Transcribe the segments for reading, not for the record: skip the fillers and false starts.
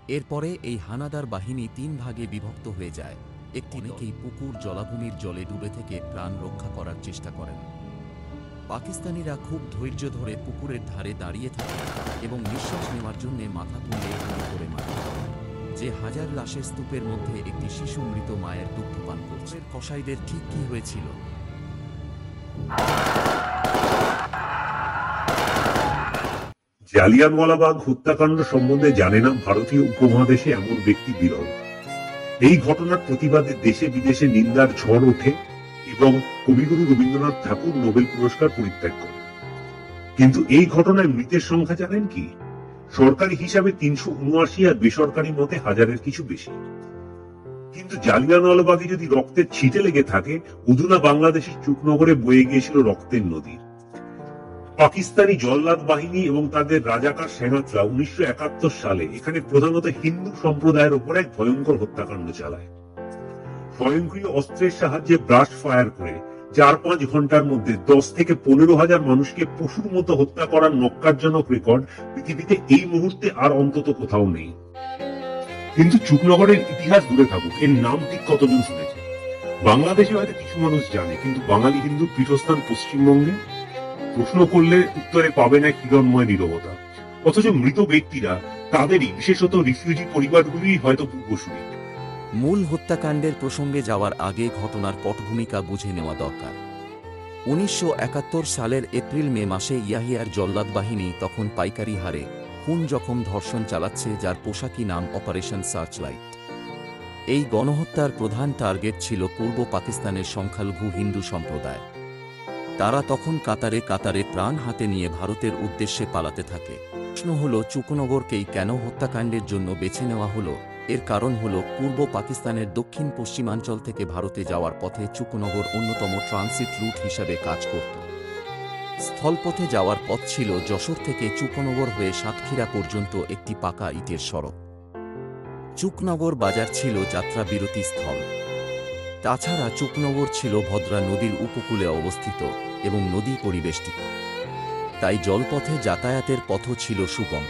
এরপরে এই হানাদার বাহিনী তিন ভাগে বিভক্ত হয়ে যায়। একটি অনেকেই পুকুর জলাভূমির জলে ডুবে থেকে প্রাণ রক্ষা করার চেষ্টা করেন। পাকিস্তানিরা খুব ধৈর্য ধরে পুকুরের ধারে দাঁড়িয়ে থাকে এবং নিঃশ্বাস নেওয়ার জন্য মাথা তুলে গুলি করে মারে। যে হাজার লাশের স্তূপের মধ্যে একটি শিশু মৃত মায়ের দুগ্ধ পান করছে। কসাইদের ঠিক কি হয়েছিল? জালিয়ানওয়ালাবাগ হত্যাকাণ্ড সম্বন্ধে জানে না ভারতীয় উপমহাদেশে এমন ব্যক্তি বিরল। এই ঘটনার প্রতিবাদে দেশে বিদেশে নিন্দার ঝড় ওঠে এবং কবিগুরু রবীন্দ্রনাথ ঠাকুর নোবেল পুরস্কার পরিত্যাগ করেন। কিন্তু এই ঘটনায় মৃতের সংখ্যা জানেন কি? সরকারি হিসাবে 379 আর বেসরকারি মতে হাজারের কিছু বেশি। কিন্তু জালিয়ানওয়ালাবাগে যদি রক্তের ছিটে লেগে থাকে, অধুনা বাংলাদেশের চুকনগরে বয়ে গিয়েছিল রক্তের নদী। পাকিস্তানি জল্লাদ বাহিনী এবং তাদের রাজাকার সেনারা 1971 সালে এখানে প্রধানত হিন্দু সম্প্রদায়ের উপর এক ভয়ঙ্কর হত্যাকাণ্ড চালায়। স্বয়ংক্রিয় অস্ত্রের সাহায্যে ব্রাস্ট ফায়ার করে 4-5 ঘন্টার মধ্যে 10 থেকে 15,000 মানুষকে পশুর মতো হত্যা করার নক্কারজনক রেকর্ড পৃথিবীতে এই মুহূর্তে আর অন্তত কোথাও নেই। কিন্তু চুকনগরের ইতিহাস দূরে থাকুক, এর নাম ঠিক কতজন শুনেছে? বাংলাদেশে হয়তো কিছু মানুষ জানে, কিন্তু বাঙালি হিন্দুর পীঠস্থান পশ্চিমবঙ্গে। প্রশ্ন করলে উত্তরে পাবে না কিরণময় নীরবতা। অথচ মৃত ব্যক্তিরা তাদেরই, বিশেষত রিফিউজি পরিবারগুলি হয়তো পূর্বসূরি। মূল হত্যাকাণ্ডের প্রসঙ্গে যাওয়ার আগে ঘটনার পটভূমিকা বুঝে নেওয়া দরকার। 1971 সালের এপ্রিল-মে মাসে ইয়াহিয়ার জল্লাদ বাহিনী তখন পাইকারি হারে খুন জখম ধর্ষণ চালাচ্ছে, যার পোশাকি নাম অপারেশন সার্চলাইট। এই গণহত্যার প্রধান টার্গেট ছিল পূর্ব পাকিস্তানের সংখ্যালঘু হিন্দু সম্প্রদায়। তারা তখন কাতারে কাতারে প্রাণ হাতে নিয়ে ভারতের উদ্দেশ্যে পালাতে থাকে। প্রশ্ন হল, চুকনগরকেই কেন হত্যাকাণ্ডের জন্য বেছে নেওয়া হলো? এর কারণ হল, পূর্ব পাকিস্তানের দক্ষিণ পশ্চিমাঞ্চল থেকে ভারতে যাওয়ার পথে চুকনগর অন্যতম ট্রানজিট রুট হিসাবে কাজ করত। স্থলপথে যাওয়ার পথ ছিল যশোর থেকে চুকনগর হয়ে সাতক্ষীরা পর্যন্ত একটি পাকা ইটের সড়ক। চুকনগর বাজার ছিল যাত্রা বিরতি স্থল। তাছাড়া চুকনগর ছিল ভদ্রা নদীর উপকূলে অবস্থিত এবং নদী পরিবেষ্টিত। তাই জলপথে যাতায়াতের পথও ছিল সুগম।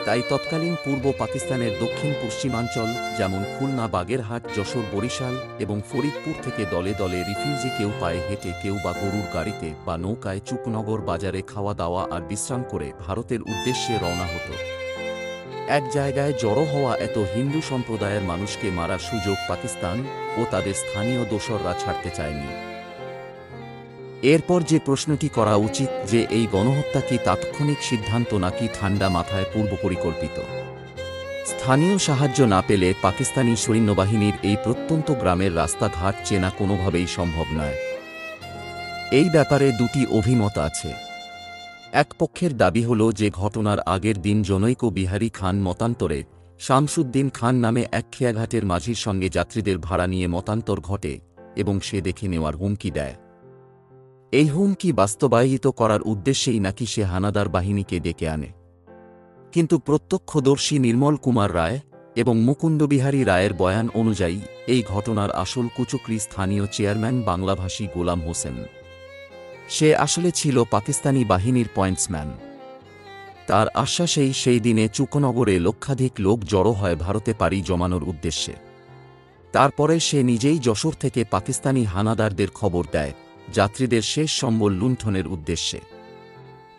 তাই তৎকালীন পূর্ব পাকিস্তানের দক্ষিণ পশ্চিমাঞ্চল, যেমন খুলনা, বাগেরহাট, যশোর, বরিশাল এবং ফরিদপুর থেকে দলে দলে রিফিউজি, কেউ পায়ে হেঁটে, কেউ বা গরুর গাড়িতে বা নৌকায় চুকনগর বাজারে খাওয়া দাওয়া আর বিশ্রাম করে ভারতের উদ্দেশ্যে রওনা হতো। এক জায়গায় জড়ো হওয়া এত হিন্দু সম্প্রদায়ের মানুষকে মারার সুযোগ পাকিস্তান ও তাদের স্থানীয় দোসররা ছাড়তে চায়নি। এরপর যে প্রশ্নটি করা উচিত যে এই গণহত্যা কি তাৎক্ষণিক সিদ্ধান্ত নাকি ঠান্ডা মাথায় পূর্বপরিকল্পিত? স্থানীয় সাহায্য না পেলে পাকিস্তানি সৈন্যবাহিনীর এই প্রত্যন্ত গ্রামের রাস্তাঘাট চেনা কোনোভাবেই সম্ভব নয়। এই ব্যাপারে দুটি অভিমত আছে। এক পক্ষের দাবি হল যে ঘটনার আগের দিন জনৈক বিহারী খান মতান্তরে শামসুদ্দিন খান নামে এক খেয়াঘাটের মাঝির সঙ্গে যাত্রীদের ভাড়া নিয়ে মতান্তর ঘটে এবং সে দেখে নেওয়ার হুমকি দেয়। এই হুমকি বাস্তবায়িত করার উদ্দেশ্যেই নাকি সে হানাদার বাহিনীকে ডেকে আনে। কিন্তু প্রত্যক্ষদর্শী নির্মল কুমার রায় এবং মুকুন্দবিহারী রায়ের বয়ান অনুযায়ী এই ঘটনার আসল কুচক্রী স্থানীয় চেয়ারম্যান বাংলাভাষী গোলাম হোসেন। সে আসলে ছিল পাকিস্তানি বাহিনীর পয়েন্টসম্যান। তার আশ্বাসেই সেই দিনে চুকনগরে লক্ষাধিক লোক জড়ো হয় ভারতে পাড়ি জমানোর উদ্দেশ্যে। তারপরে সে নিজেই যশোর থেকে পাকিস্তানি হানাদারদের খবর দেয় যাত্রীদের শেষ সম্বল লুণ্ঠনের উদ্দেশ্যে।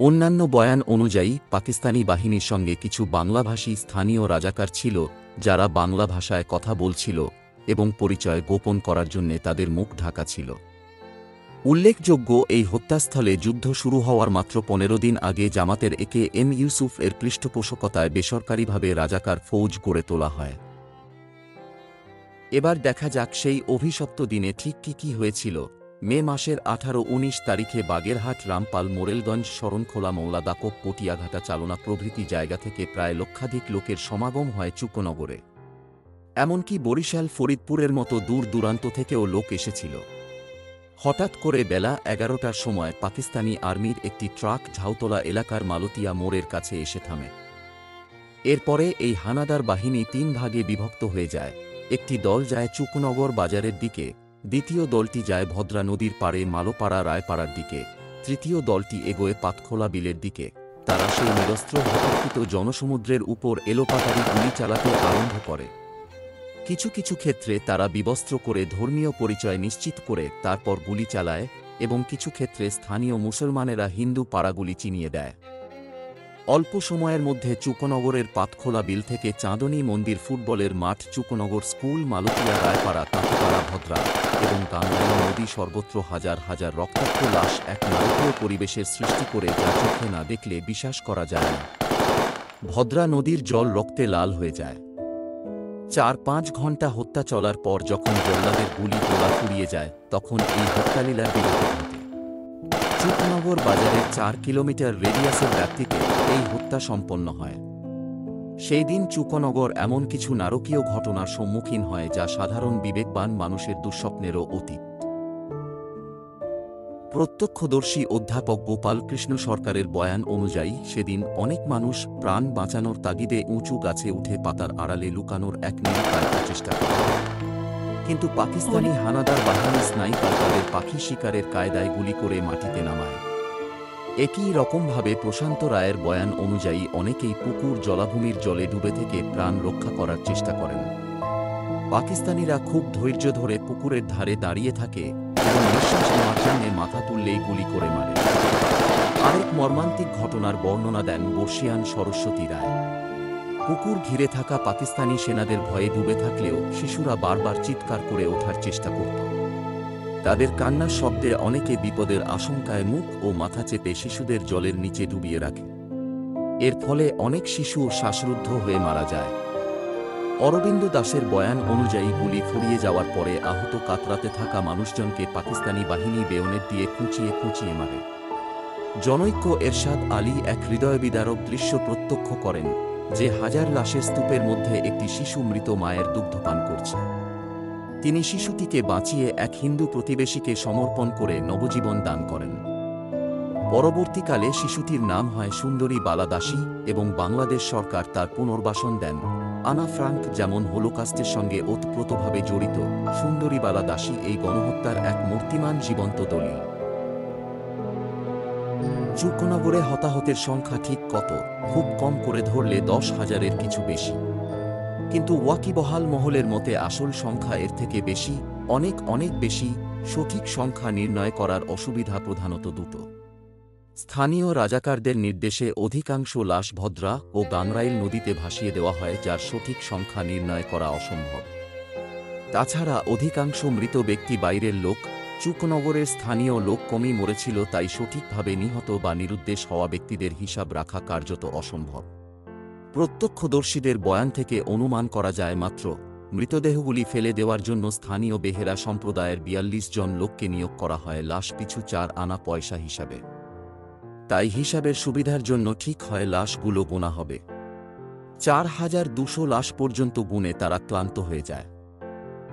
অন্যান্য বয়ান অনুযায়ী পাকিস্তানি বাহিনীর সঙ্গে কিছু বাংলাভাষী স্থানীয় রাজাকার ছিল, যারা বাংলা ভাষায় কথা বলছিল এবং পরিচয় গোপন করার জন্য তাদের মুখ ঢাকা ছিল। উল্লেখযোগ্য, এই হত্যাস্থলে যুদ্ধ শুরু হওয়ার মাত্র 15 দিন আগে জামাতের একে-এম ইউসুফ এর পৃষ্ঠপোষকতায় বেসরকারিভাবে রাজাকার ফৌজ গড়ে তোলা হয়। এবার দেখা যাক সেই অভিশপ্ত দিনে ঠিক কি হয়েছিল। মে মাসের 18-19 তারিখে বাগেরহাট, রামপাল, মোরেলগঞ্জ, শরণখোলা, মৌলাদাকোপ, পটিয়াঘাটা, চালনা প্রভৃতি জায়গা থেকে প্রায় লক্ষাধিক লোকের সমাগম হয় চুকনগরে। এমনকি বরিশাল, ফরিদপুরের মতো দূর দূরান্ত থেকেও লোক এসেছিল। হঠাৎ করে বেলা 11টার সময় পাকিস্তানি আর্মির একটি ট্রাক ঝাউতলা এলাকার মালতিয়া মোড়ের কাছে এসে থামে। এরপরে এই হানাদার বাহিনী 3 ভাগে বিভক্ত হয়ে যায়। একটি দল যায় চুকনগর বাজারের দিকে, দ্বিতীয় দলটি যায় ভদ্রা নদীর পাড়ে মালোপাড়া রায়পাড়ার দিকে, তৃতীয় দলটি এগোয় পাতখোলা বিলের দিকে। তারা সেই নিরস্ত্র হতর্কিত জনসমুদ্রের উপর এলোপাতাড়ি গুলি চালাতে আরম্ভ করে। কিছু কিছু ক্ষেত্রে তারা বিবস্ত্র করে ধর্মীয় পরিচয় নিশ্চিত করে তারপর গুলি চালায়, এবং কিছু ক্ষেত্রে স্থানীয় মুসলমানেরা হিন্দু পাড়াগুলি চিনিয়ে দেয়। অল্প সময়ের মধ্যে চুকনগরের পাতখোলা বিল থেকে চাঁদনী মন্দির, ফুটবলের মাঠ, চুকনগর স্কুল, মালুকিয়া, রায়পাড়া, তাঁতিপাড়া, ভদ্রা এবং গাংরাই নদী সর্বত্র হাজার হাজার রক্তাক্ত লাশ এক নারকীয় পরিবেশের সৃষ্টি করে যা চোখে না দেখলে বিশ্বাস করা যায় না। ভদ্রা নদীর জল রক্তে লাল হয়ে যায়। 4-5 ঘণ্টা হত্যা চলার পর যখন জল্লাদের গুলি গোলা ফুরিয়ে যায়, তখন এই হত্যালীলার বিরতি ঘটে। চুকনগর বাজারের 4 কিলোমিটার রেডিয়াসের ব্যাপ্তিতে এই হত্যা সম্পন্ন হয়। সেই দিন চুকনগর এমন কিছু নারকীয় ঘটনার সম্মুখীন হয় যা সাধারণ বিবেকবান মানুষের দুঃস্বপ্নেরও অতীত। প্রত্যক্ষদর্শী অধ্যাপক গোপালকৃষ্ণ সরকারের বয়ান অনুযায়ী সেদিন অনেক মানুষ প্রাণ বাঁচানোর তাগিদে উঁচু গাছে উঠে পাতার আড়ালে লুকানোর এক নিরুপায় প্রচেষ্টা করে, কিন্তু পাকিস্তানি হানাদার বাহিনী স্নাইপার তাদের পাখি শিকারের কায়দায় গুলি করে মাটিতে নামায়। একই রকমভাবে প্রশান্ত রায়ের বয়ান অনুযায়ী অনেকেই পুকুর, জলাভূমির জলে ডুবে থেকে প্রাণ রক্ষা করার চেষ্টা করেন। পাকিস্তানিরা খুব ধৈর্য ধরে পুকুরের ধারে দাঁড়িয়ে থাকে এবং নিঃশ্বাস নেওয়ার জন্য মাথা তুললেই গুলি করে মারে। আরেক মর্মান্তিক ঘটনার বর্ণনা দেন বর্ষিয়ান সরস্বতী রায়। পুকুর ঘিরে থাকা পাকিস্তানি সেনাদের ভয়ে ডুবে থাকলেও শিশুরা বারবার চিৎকার করে ওঠার চেষ্টা করত। তাদের কান্নার শব্দে অনেকে বিপদের আশঙ্কায় মুখ ও মাথা চেপে শিশুদের জলের নিচে ডুবিয়ে রাখে। এর ফলে অনেক শিশু শ্বাসরুদ্ধ হয়ে মারা যায়। অরবিন্দ দাসের বয়ান অনুযায়ী গুলি ফুরিয়ে যাওয়ার পরে আহত কাতরাতে থাকা মানুষজনকে পাকিস্তানি বাহিনী বেয়নেট দিয়ে কুঁচিয়ে কুঁচিয়ে মারে। জনৈক এরশাদ আলী এক হৃদয়বিদারক দৃশ্য প্রত্যক্ষ করেন, যে হাজার লাশের স্তূপের মধ্যে একটি শিশু মৃত মায়ের দুগ্ধপান করছে। তিনি শিশুটিকে বাঁচিয়ে এক হিন্দু প্রতিবেশীকে সমর্পণ করে নবজীবন দান করেন। পরবর্তীকালে শিশুটির নাম হয় সুন্দরী বালা দাসী এবং বাংলাদেশ সরকার তার পুনর্বাসন দেন। আনা ফ্রাঙ্ক যেমন হোলোকাস্টের সঙ্গে ওতপ্রোতভাবে জড়িত, সুন্দরী বালা দাসী এই গণহত্যার এক মূর্তিমান জীবন্ত দলিল। চুকনগরে হতাহতের সংখ্যা ঠিক কত? খুব কম করে ধরলে 10,000-এর কিছু বেশি, কিন্তু ওয়াকিবহাল মহলের মতে আসল সংখ্যা এর থেকে বেশি, অনেক অনেক বেশি। সঠিক সংখ্যা নির্ণয় করার অসুবিধা প্রধানত দুটো। স্থানীয় রাজাকারদের নির্দেশে অধিকাংশ লাশ ভদ্রা ও গাংরাইল নদীতে ভাসিয়ে দেওয়া হয়, যার সঠিক সংখ্যা নির্ণয় করা অসম্ভব। তাছাড়া অধিকাংশ মৃত ব্যক্তি বাইরের লোক, চুকনগরের স্থানীয় লোক কমই মরেছিল, তাই সঠিকভাবে নিহত বা নিরুদ্দেশ হওয়া ব্যক্তিদের হিসাব রাখা কার্যত অসম্ভব। প্রত্যক্ষদর্শীদের বয়ান থেকে অনুমান করা যায় মাত্র মৃতদেহগুলি ফেলে দেওয়ার জন্য স্থানীয় বেহেরা সম্প্রদায়ের 42 জন লোককে নিয়োগ করা হয় লাশ পিছু 4 আনা পয়সা হিসাবে। তাই হিসাবের সুবিধার জন্য ঠিক হয় লাশগুলো গোনা হবে। 4200 লাশ পর্যন্ত গুণে তারা ক্লান্ত হয়ে যায়।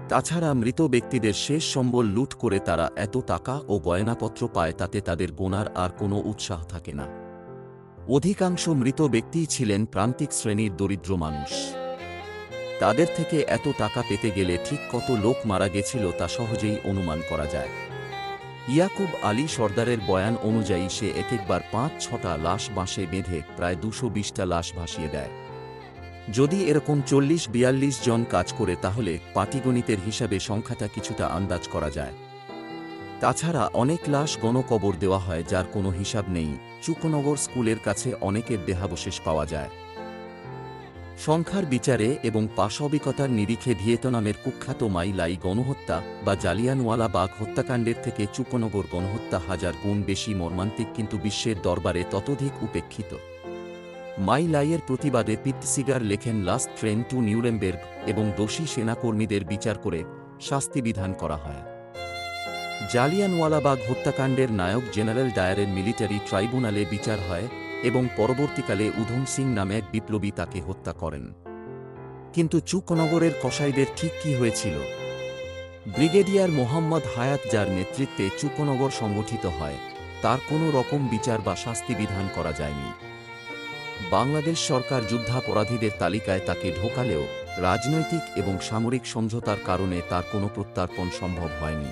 তাছাড়া মৃত ব্যক্তিদের শেষ সম্বল লুট করে তারা এত টাকা ও গয়নাপত্র পায়, তাতে তাদের গোনার আর কোনো উৎসাহ থাকে না। অধিকাংশ মৃত ব্যক্তিই ছিলেন প্রান্তিক শ্রেণীর দরিদ্র মানুষ। তাদের থেকে এত টাকা পেতে গেলে ঠিক কত লোক মারা গেছিল তা সহজেই অনুমান করা যায়। ইয়াকুব আলী সর্দারের বয়ান অনুযায়ী সে একবার 5-6টা লাশ বাঁশে বেঁধে প্রায় 220টা লাশ ভাসিয়ে দেয়। যদি এরকম 40-42 জন কাজ করে তাহলে পাটিগণিতের হিসাবে সংখ্যাটা কিছুটা আন্দাজ করা যায়। তাছাড়া অনেক লাশ গণকবর দেওয়া হয় যার কোনো হিসাব নেই। চুকনগর স্কুলের কাছে অনেকের দেহাবশেষ পাওয়া যায়। সংখ্যার বিচারে এবং পাশবিকতার নিরিখে ভিয়েতনামের কুখ্যাত মাই লাই গণহত্যা বা জালিয়ানওয়ালাবাগ হত্যাকাণ্ডের থেকে চুকনগর গণহত্যা 1000 গুণ বেশি মর্মান্তিক, কিন্তু বিশ্বের দরবারে ততোধিক উপেক্ষিত। মাই লাইয়ের প্রতিবাদে পিট সিগার লেখেন লাস্ট ট্রেন টু নিউরেমবের্গ এবং দোষী সেনাকর্মীদের বিচার করে শাস্তি বিধান করা হয়। জালিয়ানওয়ালাবাগ হত্যাকাণ্ডের নায়ক জেনারেল ডায়ারের মিলিটারি ট্রাইব্যুনালে বিচার হয় এবং পরবর্তীকালে উধম সিং নামে এক বিপ্লবী তাকে হত্যা করেন। কিন্তু চুকনগরের কসাইদের ঠিক কি হয়েছিল? ব্রিগেডিয়ার মোহাম্মদ হায়াত, যার নেতৃত্বে চুকনগর সংগঠিত হয়, তার কোনো রকম বিচার বা শাস্তি বিধান করা যায়নি। বাংলাদেশ সরকার যুদ্ধাপরাধীদের তালিকায় তাকে ঢোকালেও রাজনৈতিক এবং সামরিক সমঝোতার কারণে তার কোনো প্রত্যার্পণ সম্ভব হয়নি।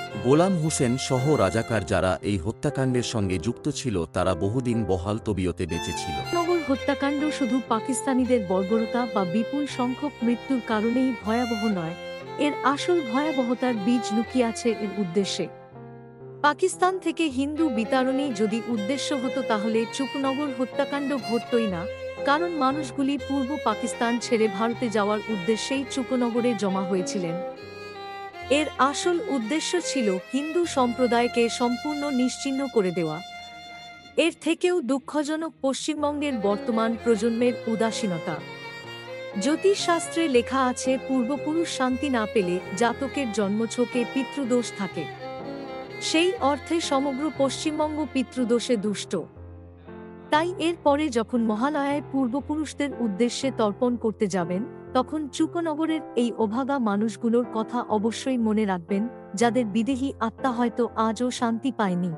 গোলাম হোসেন সহ রাজাকার যারা এই হত্যাকাণ্ডের সঙ্গে যুক্ত ছিল তারা বহুদিন বহাল তবিয়তে বেঁচে ছিল। নগর হত্যাকাণ্ড শুধু পাকিস্তানিদের বর্বরতা বা বিপুল সংখ্যক মৃত্যুর কারণেই ভয়াবহ নয়, এর আসল ভয়াবহতার বীজ লুকিয়ে আছে এর উদ্দেশ্যে। পাকিস্তান থেকে হিন্দু বিতাড়নই যদি উদ্দেশ্য হতো তাহলে চুকনগর হত্যাকাণ্ড ঘটতই না, কারণ মানুষগুলি পূর্ব পাকিস্তান ছেড়ে ভারতে যাওয়ার উদ্দেশ্যেই চুকনগরে জমা হয়েছিলেন। এর আসল উদ্দেশ্য ছিল হিন্দু সম্প্রদায়কে সম্পূর্ণ নিশ্চিহ্ন করে দেওয়া। এর থেকেও দুঃখজনক পশ্চিমবঙ্গের বর্তমান প্রজন্মের উদাসীনতা। জ্যোতিষশাস্ত্রে লেখা আছে পূর্বপুরুষ শান্তি না পেলে জাতকের জন্মছকে পিতৃদোষ থাকে। সেই অর্থে সমগ্র পশ্চিমবঙ্গ পিতৃদোষে দুষ্ট। তাই এর পরে যখন মহালয়ায় পূর্বপুরুষদের উদ্দেশ্যে তর্পণ করতে যাবেন, তখন চুকনগরের এই অভাগা মানুষগুলোর কথা অবশ্যই মনে রাখবেন, যাদের বিদেহী আত্মা হয়তো আজও শান্তি পায়নি।